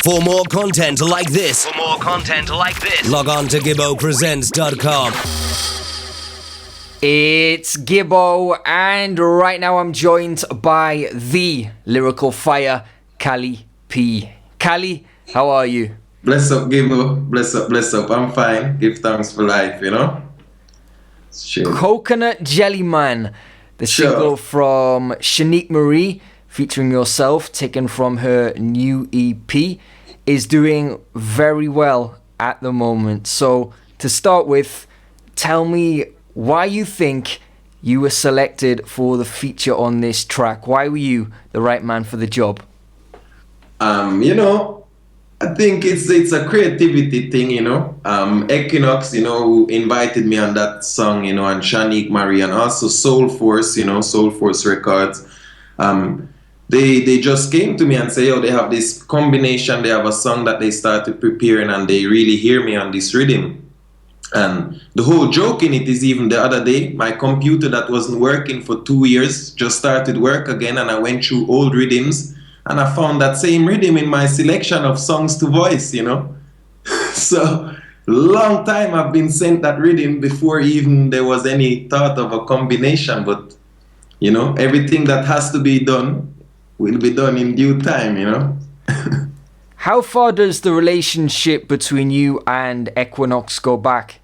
For more content like this, log on to GibboPresents.com. It's Gibbo, and right now I'm joined by the lyrical fire, Cali P. Cali, how are you? Bless up, Gibbo. Bless up, bless up. I'm fine. Give thanks for life, you know? Sure. Coconut Jelly Man, the single from Shanique Marie, featuring yourself, taken from her new EP, is doing very well at the moment. So, to start with, tell me why you think you were selected for the feature on this track. Why were you the right man for the job? You know, I think it's a creativity thing, you know. Equinox, you know, who invited me on that song, you know, and Shanique Marie, and also Soul Force, you know, Soul Force Records. They just came to me and say, oh, they have this combination, they have a song that they started preparing, and they really hear me on this rhythm. And the whole joke in it is, even the other day, my computer that wasn't working for 2 years just started work again, and I went through old rhythms and I found that same rhythm in my selection of songs to voice, you know. So long time I've been sent that rhythm before even there was any thought of a combination. But you know, everything that has to be done will be done in due time, you know. How far does the relationship between you and Equinox go back?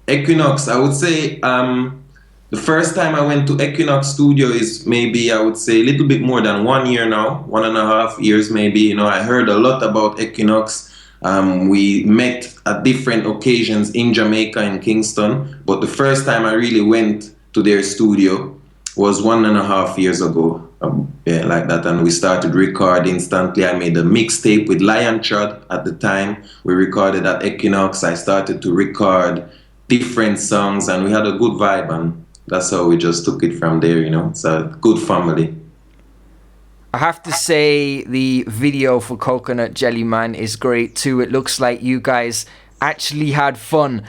Equinox, I would say the first time I went to Equinox studio is maybe, I would say, a little bit more than 1 year now, 1.5 years maybe. You know, I heard a lot about Equinox. We met at different occasions in Jamaica, in Kingston. But the first time I really went to their studio was 1.5 years ago. Yeah, like that, and we started recording instantly. I made a mixtape with Trod at the time. We recorded at Equinox. I started to record different songs, and we had a good vibe, and that's how we just took it from there, you know. It's a good family. I have to say the video for Coconut Jelly Man is great too. It looks like you guys actually had fun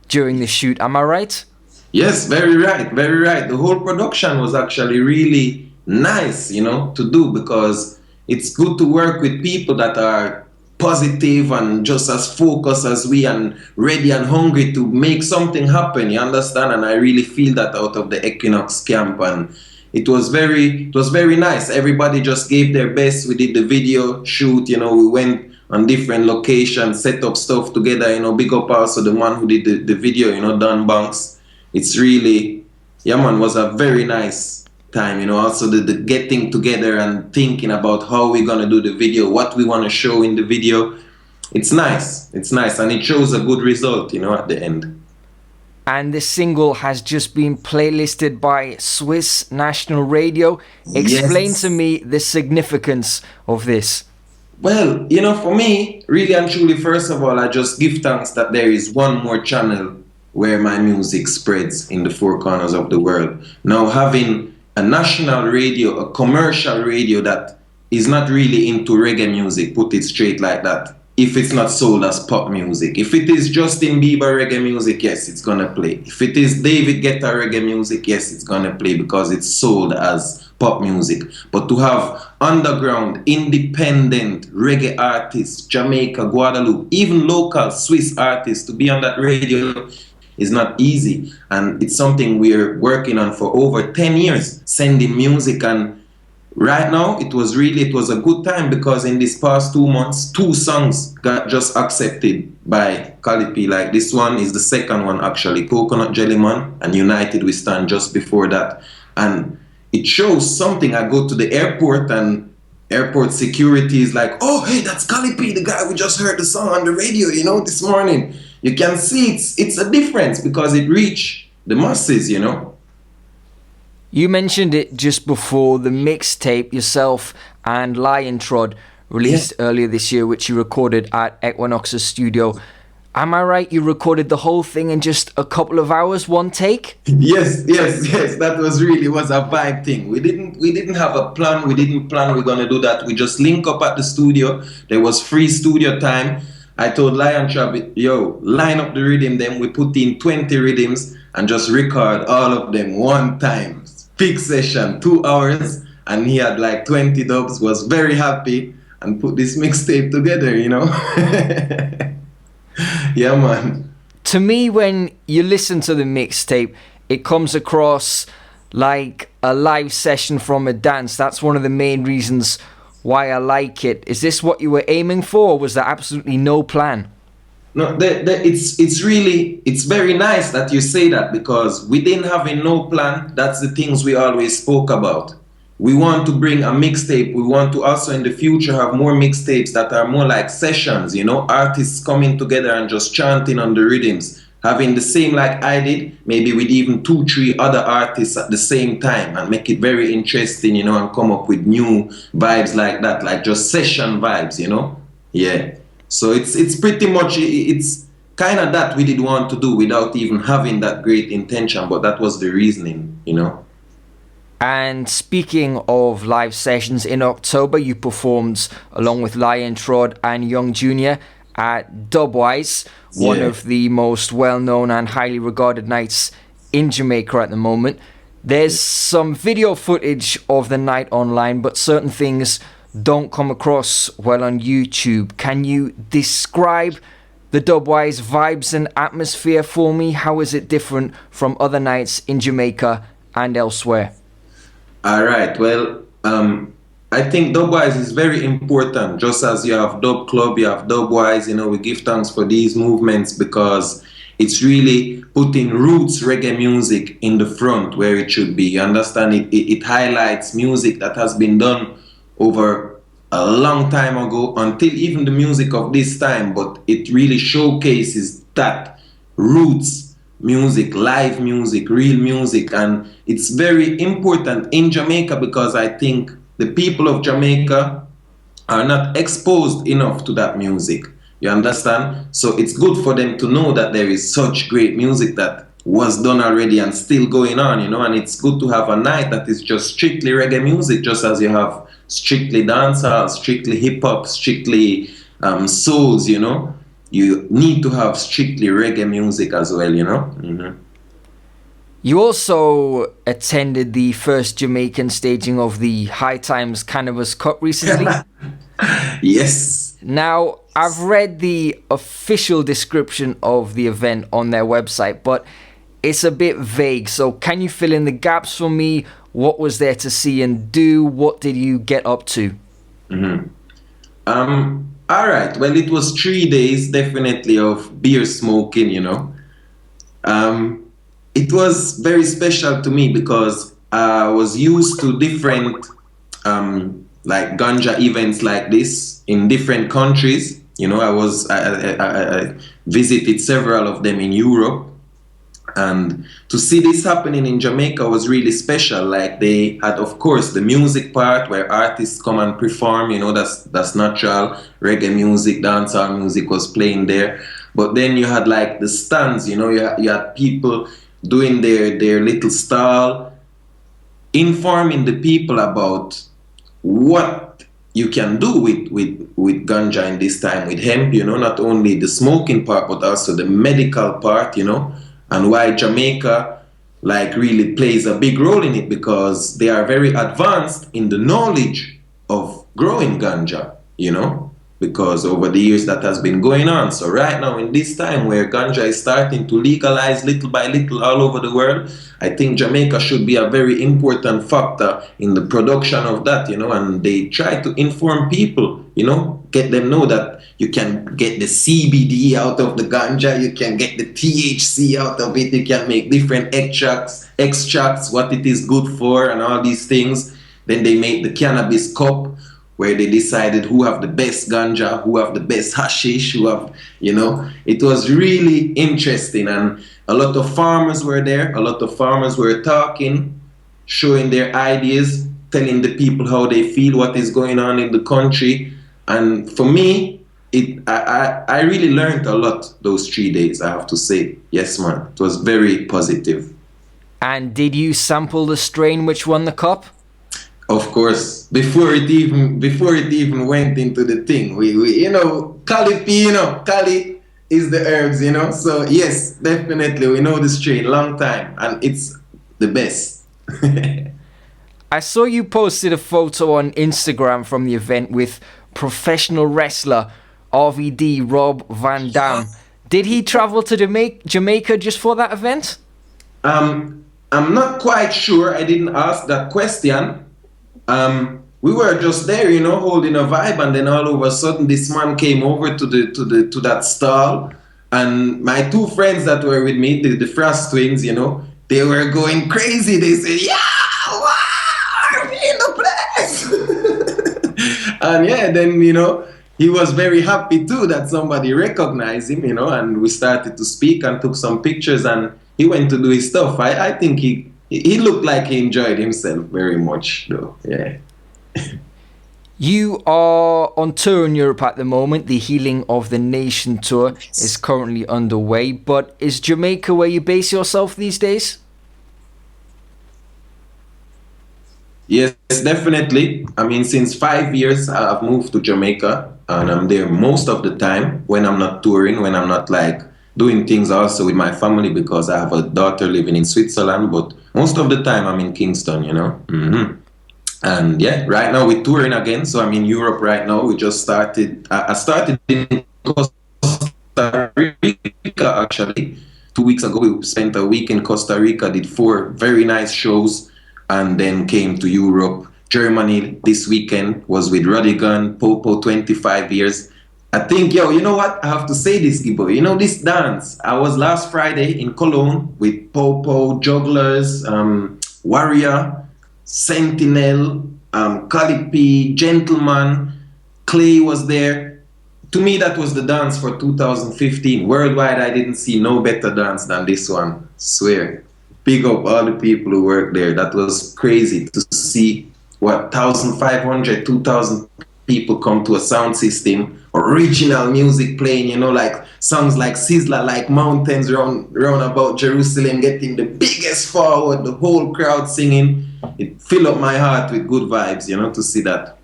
during the shoot. Am I right? Yes, very right, very right. The whole production was actually really nice, you know, to do, because it's good to work with people that are positive and just as focused as we, and ready and hungry to make something happen, you understand? And I really feel that out of the Equinox camp, and it was very nice. Everybody just gave their best. We did the video shoot, you know, we went on different locations, set up stuff together, you know. Big up also the man who did the video, you know, Don Banks. It's really, yeah man, was a very nice time, you know. Also the getting together and thinking about how we're gonna do the video, what we want to show in the video. It's nice, and it shows a good result, you know, at the end. And this single has just been playlisted by Swiss National Radio. Explain to me the significance of this. Well, you know, for me, really and truly, first of all, I just give thanks that there is one more channel where my music spreads in the four corners of the world. Now, having a national radio, a commercial radio that is not really into reggae music, put it straight like that, if it's not sold as pop music. If it is Justin Bieber reggae music, yes, it's gonna play. If it is David Guetta reggae music, yes, it's gonna play, because it's sold as pop music. But to have underground, independent reggae artists, Jamaica, Guadeloupe, even local Swiss artists to be on that radio is not easy, and it's something we're working on for over 10 years, sending music. And right now it was a good time, because in these past 2 months, 2 songs got just accepted by Cali P. Like this one is the second one actually, Coconut Jelly Man and United We Stand just before that. And it shows something. I go to the airport and airport security is like, oh hey, that's Cali P, the guy we just heard the song on the radio, you know, this morning. You can see it's a difference, because it reached the masses, you know. You mentioned it just before, the mixtape yourself and Trod released earlier this year, which you recorded at Equinox's studio. Am I right? You recorded the whole thing in just a couple of hours, one take? Yes. That was a vibe thing. We didn't have a plan. We didn't plan we're gonna do that. We just link up at the studio. There was free studio time. I told Trod, yo, line up the rhythm. Then we put in 20 rhythms and just record all of them one time. Big session, 2 hours, and he had like 20 dubs. Was very happy. and put this mixtape together, you know. Yeah, man. To me, when you listen to the mixtape, it comes across like a live session from a dance. That's one of the main reasons why I like it. Is this what you were aiming for, or was there absolutely no plan? No, it's very nice that you say that, because within having no plan, that's the things we always spoke about. We want to bring a mixtape. We want to also in the future have more mixtapes that are more like sessions, you know, artists coming together and just chanting on the rhythms, having the same like I did, maybe with even 2-3 other artists at the same time, and make it very interesting, you know, and come up with new vibes like that, like just session vibes, you know. Yeah. So it's pretty much, it's kind of that we did want to do without even having that great intention, but that was the reasoning, you know. And speaking of live sessions, in October you performed along with Lion, Trod and Young Jr. at Dubwise, one of the most well-known and highly regarded nights in Jamaica at the moment. There's some video footage of the night online, but certain things don't come across well on YouTube. Can you describe the Dubwise vibes and atmosphere for me? How is it different from other nights in Jamaica and elsewhere? All right. Well, I think Dubwise is very important. Just as you have Dub Club, you have Dubwise. You know, we give thanks for these movements because it's really putting roots reggae music in the front where it should be. You understand? It highlights music that has been done over a long time ago until even the music of this time, but it really showcases that roots music, live music, real music, and it's very important in Jamaica because I think the people of Jamaica are not exposed enough to that music. You understand? So it's good for them to know that there is such great music that was done already and still going on, you know, and it's good to have a night that is just strictly reggae music, just as you have strictly dancehall, strictly hip-hop, strictly souls, you know. You need to have strictly reggae music as well, you know. Mm-hmm. You also attended the first Jamaican staging of the High Times Cannabis Cup recently. Yes. Now, I've read the official description of the event on their website, but it's a bit vague. So can you fill in the gaps for me? What was there to see and do? What did you get up to? Mm-hmm. All right. Well, it was 3 days, definitely, of beer smoking, you know. It was very special to me because I was used to different like ganja events like this in different countries. You know, I visited several of them in Europe. And to see this happening in Jamaica was really special. Like they had, of course, the music part where artists come and perform. You know, that's natural. Reggae music, dancehall music was playing there. But then you had like the stands. You know, you had people doing their little stall, informing the people about what you can do with ganja in this time, with hemp. You know, not only the smoking part, but also the medical part. You know. And why Jamaica like really plays a big role in it, because they are very advanced in the knowledge of growing ganja, you know, because over the years that has been going on. So right now in this time where ganja is starting to legalize little by little all over the world, I think Jamaica should be a very important factor in the production of that, you know, and they try to inform people, you know, get them know that you can get the CBD out of the ganja, you can get the THC out of it, you can make different extracts, what it is good for and all these things. Then they make the cannabis cup where they decided who have the best ganja, who have the best hashish, who have, you know, it was really interesting. And a lot of farmers were there, a lot of farmers were talking, showing their ideas, telling the people how they feel, what is going on in the country. And for me, I really learned a lot those 3 days, I have to say. Yes, man. It was very positive. And did you sample the strain which won the cup? Of course. Before it even went into the thing, we you know, Cali P, you know, Cali is the herbs, you know. So yes, definitely we know the strain, long time, and it's the best. I saw you posted a photo on Instagram from the event with professional wrestler RVD Rob Van Dam. Did he travel to Jamaica just for that event? I'm not quite sure. I didn't ask that question. We were just there, holding a vibe, and then all of a sudden, this man came over to that stall, and my two friends that were with me, the Frost twins, they were going crazy. They said, "Yeah, wow, we in the place!" And yeah, then he was very happy too that somebody recognized him, and we started to speak and took some pictures, and he went to do his stuff. I think he looked like he enjoyed himself very much, though. Yeah. You are on tour in Europe at the moment. The Healing of the Nation tour is currently underway. But is Jamaica where you base yourself these days? Yes, definitely. I mean, since 5 years, I've moved to Jamaica, and I'm there most of the time when I'm not touring, when I'm not doing things also with my family, because I have a daughter living in Switzerland. But most of the time, I'm in Kingston, Mm-hmm. And yeah, right now we're touring again. So I'm in Europe right now. We just started. I started in Costa Rica actually 2 weeks ago. We spent a week in Costa Rica, did 4 very nice shows, and then came to Europe. Germany this weekend was with Rodigan, Popo, 25 years. I think, you know what? I have to say this, Gibbo. This dance. I was last Friday in Cologne with Popo, Jugglers, Warrior, Sentinel, Cali P, Gentleman, Clay was there. To me, that was the dance for 2015. Worldwide, I didn't see no better dance than this one. Swear. Big up all the people who worked there. That was crazy to see 1,500, 2,000 people come to a sound system, original music playing, like songs like Sizzler, like Mountains round about Jerusalem, getting the biggest forward, the whole crowd singing. It filled up my heart with good vibes, to see that.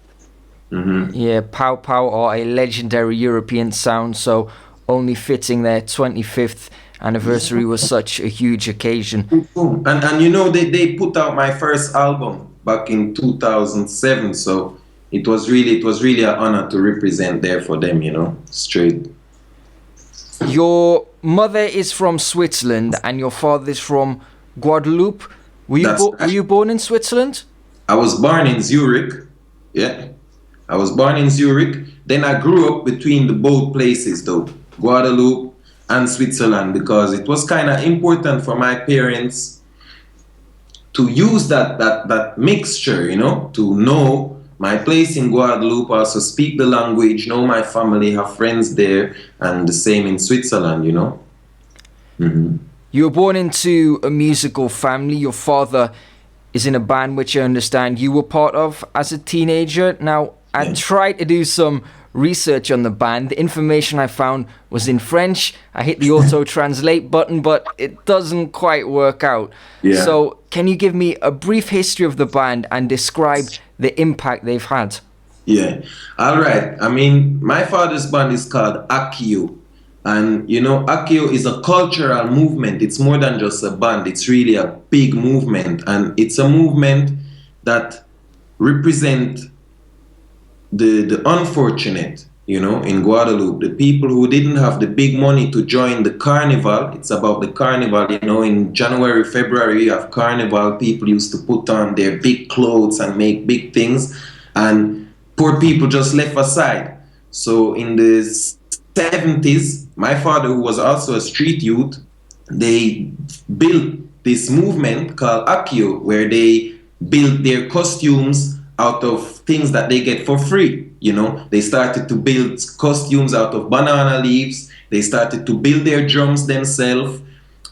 Mm-hmm. Yeah, Pow Pow are a legendary European sound, so only fitting their 25th anniversary was such a huge occasion. And they put out my first album back in 2007, so it was really an honor to represent there for them, straight. Your mother is from Switzerland and your father is from Guadeloupe. Were you born in Switzerland? I was born in Zurich. Yeah, I was born in Zurich. Then I grew up between the both places, though, Guadeloupe and Switzerland, because it was kind of important for my parents to use that mixture, to know my place in Guadeloupe, also speak the language, know my family, have friends there, and the same in Switzerland, Mm-hmm. You were born into a musical family. Your father is in a band which I understand you were part of as a teenager. Now, I tried to do some research on the band. The information I found was in French. I hit the auto-translate button, but it doesn't quite work out. Yeah. So, can you give me a brief history of the band and describe the impact they've had? Yeah. All right. I mean, my father's band is called Akio. And, Akio is a cultural movement. It's more than just a band. It's really a big movement. And it's a movement that represents the unfortunate, in Guadeloupe, the people who didn't have the big money to join the carnival. It's about the carnival, in January, February, you have carnival. People used to put on their big clothes and make big things. And poor people just left aside. So in the 70s, my father, who was also a street youth, they built this movement called Akio, where they built their costumes out of things that they get for free. They started to build costumes out of banana leaves. They started to build their drums themselves.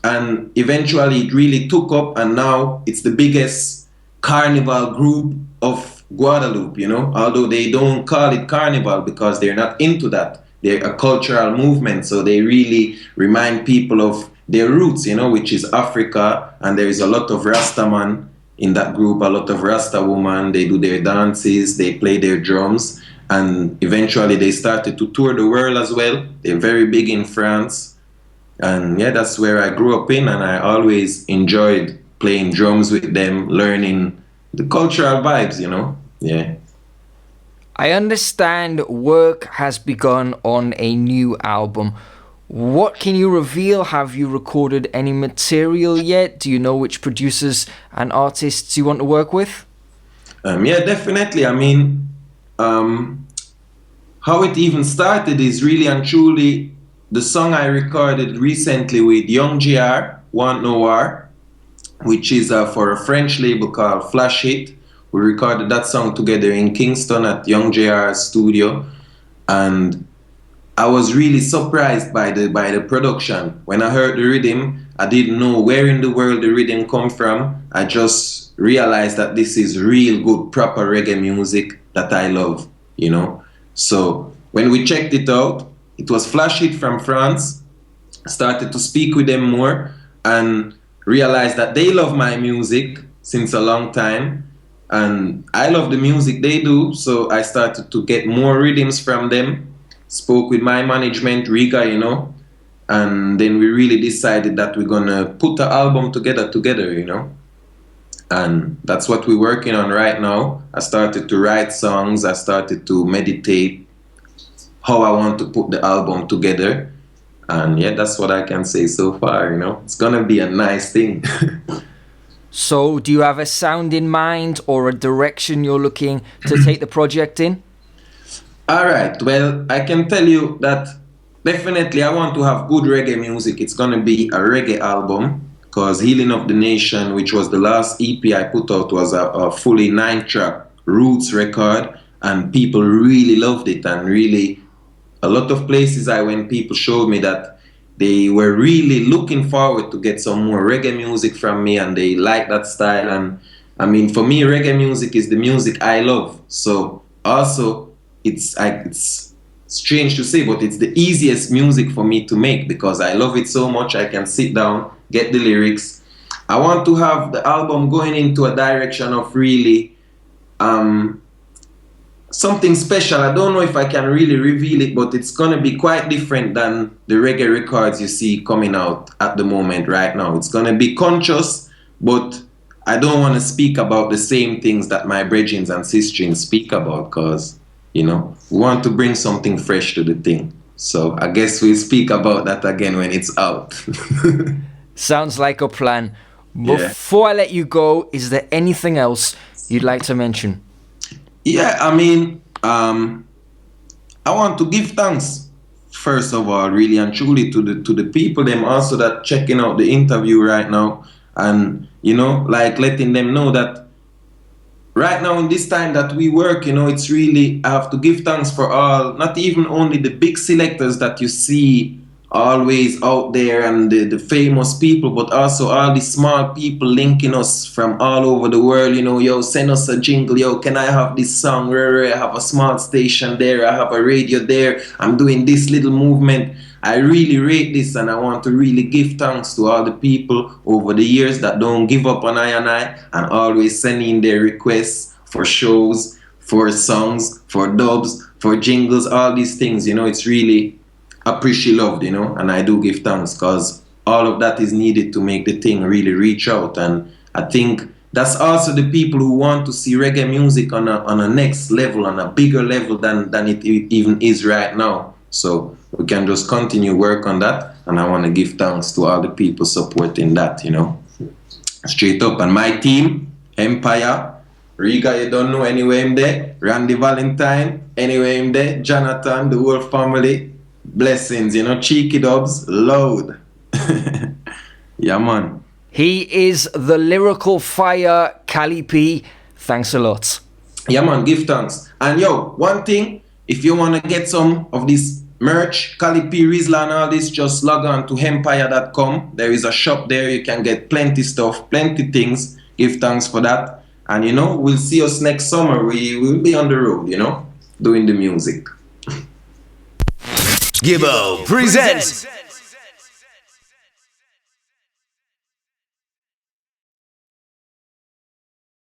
And eventually it really took up, and now it's the biggest carnival group of Guadeloupe, although they don't call it carnival because they're not into that. They're a cultural movement, so they really remind people of their roots, which is Africa, and there is a lot of Rastaman in that group, a lot of Rasta woman. They do their dances, they play their drums, and eventually they started to tour the world as well. They're very big in France, and yeah, that's where I grew up in, and I always enjoyed playing drums with them, learning the cultural vibes, yeah. I understand work has begun on a new album. What can you reveal? Have you recorded any material yet? Do you know which producers and artists you want to work with? Yeah, definitely. I mean, how it even started is really and truly the song I recorded recently with Young JR, Want Noir, which is for a French label called Flash Hit. We recorded that song together in Kingston at Young JR's studio, and I was really surprised by the production. When I heard the rhythm, I didn't know where in the world the rhythm come from. I just realized that this is real good, proper reggae music that I love, you know. So when we checked it out, it was Flash Hit from France. Started to speak with them more and realized that they love my music since a long time. And I love the music they do, so I started to get more rhythms from them. Spoke with my management, Riga, you know, and then we really decided that we're gonna put the album together, you know. And that's what we're working on right now. I started to write songs, I started to meditate how I want to put the album together. And yeah, that's what I can say so far, you know. It's gonna be a nice thing. So, do you have a sound in mind or a direction you're looking to take the project in? All right, well, I can tell you that definitely I want to have good reggae music. It's going to be a reggae album because Healing of the Nation, which was the last EP I put out, was a fully 9-track roots record, and people really loved it. And really, a lot of places I went, people showed me that they were really looking forward to get some more reggae music from me, and they like that style. And I mean, for me, reggae music is the music I love. So also, it's strange to say, but it's the easiest music for me to make because I love it so much. I can sit down, get the lyrics. I want to have the album going into a direction of really something special. I don't know if I can really reveal it, but it's gonna be quite different than the reggae records you see coming out at the moment right now. It's gonna be conscious, but I don't want to speak about the same things that my brethren and sisters speak about because, you know, we want to bring something fresh to the thing. So I guess we'll speak about that again when it's out. Sounds like a plan. Yeah. Before I let you go, is there anything else you'd like to mention? Yeah, I mean, I want to give thanks first of all, really and truly, to the people them also that checking out the interview right now, and you know, like letting them know that right now in this time that we work, you know, it's really, I have to give thanks for all, not even only the big selectors that you see always out there and the famous people, but also all the small people linking us from all over the world, you know, yo, send us a jingle, yo, can I have this song, I have a small station there, I have a radio there, I'm doing this little movement. I really rate this, and I want to really give thanks to all the people over the years that don't give up on I and always send in their requests for shows, for songs, for dubs, for jingles, all these things, you know, it's really appreciate loved, you know, and I do give thanks because all of that is needed to make the thing really reach out. And I think that's also the people who want to see reggae music on a next level, on a bigger level than it even is right now. So we can just continue work on that, and I want to give thanks to all the people supporting that, you know, straight up. And my team, Empire, Riga, you don't know, anyway I'm there, Randy Valentine, anyway I'm there, Jonathan, the whole family. Blessings, you know, cheeky dubs, load. Yeah, man. He is the lyrical fire, Cali P. Thanks a lot. Yeah, man, give thanks. And yo, one thing, if you want to get some of this merch, Cali P, Rizla and all this, just log on to empire.com. There is a shop there. You can get plenty stuff, plenty things. Give thanks for that. And, you know, we'll see us next summer. We will be on the road, you know, doing the music. Gibbo presents